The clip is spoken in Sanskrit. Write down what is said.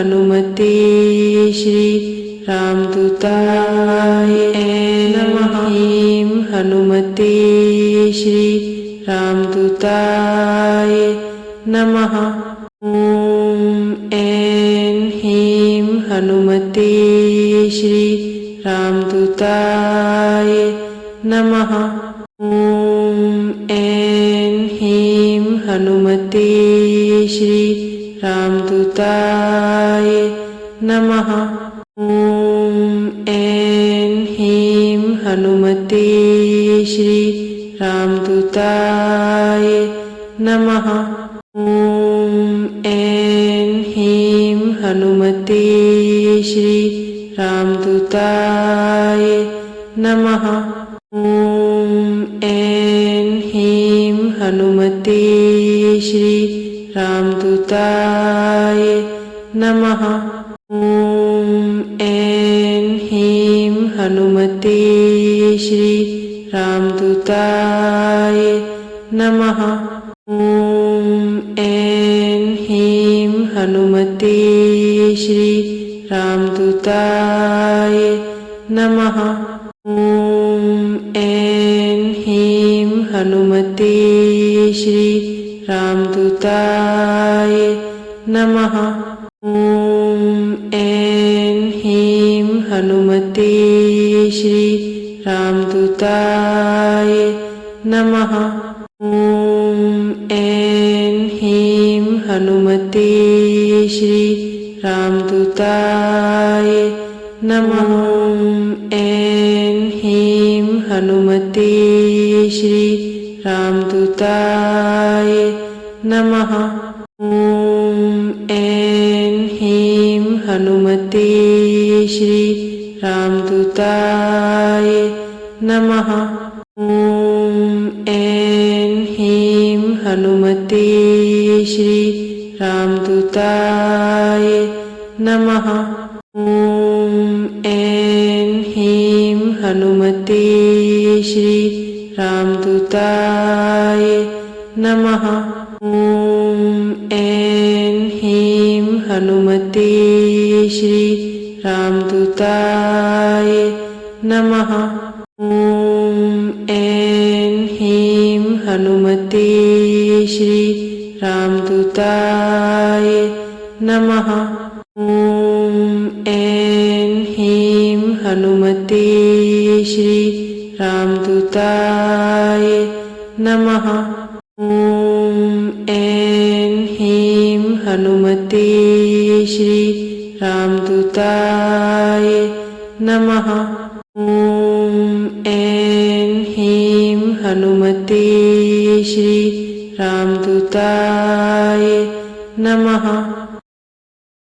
हनुमते श्री रामदूताय नमः। ह्रीं हनुमते श्री रामदूताय नमः। ॐ ऐं ह्रीं हनुमते श्री रामदूताय नमः। ॐ ऐं ह्रीं हनुमते श्री रामदूताय नमः। ॐ ऐं ह्रीं हनुमते श्री रामदूताय नमः। ॐ ऐं ह्रीं हनुमते श्री रामदूताय नमः। ॐ ऐं ह्रीं हनुमते श्री रामदूताय नमः। ॐ ऐं ह्रीं हनुमते श्री रामदूताय नमः। ॐ ऐं ह्रीं हनुमते श्री रामदूताय नमः। ॐ ऐं ह्रीं हनुमते श्री रामदूताय नमः। ॐ ऐं ह्रीं हनुमते श्री रामदूताय नमः। ॐ ऐं ह्रीं हनुमते श्री रामदूताय नमः। ॐ ऐं ह्रीं हनुमते श्री रामदूताय नमः। ॐ ऐं ह्रीं हनुमते श्री रामदूताय नमः। ॐ ऐं ह्रीं हनुमते श्री रामदूताय नमः। ॐ ऐं ह्रीं हनुमते श्री रामदूताय नमः। ॐ ऐं ह्रीं हनुमते श्री रामदूताय नमः। ॐ ऐं ह्रीं हनुमते श्री रामदूताय नमः। ॐ ऐं ह्रीं हनुमते श्री रामदूताय नमः। ॐ ऐं ह्रीं हनुमते श्री रामदूताय नमः। ॐ ऐं ह्रीं हनुमते श्री रामदूताय नमः।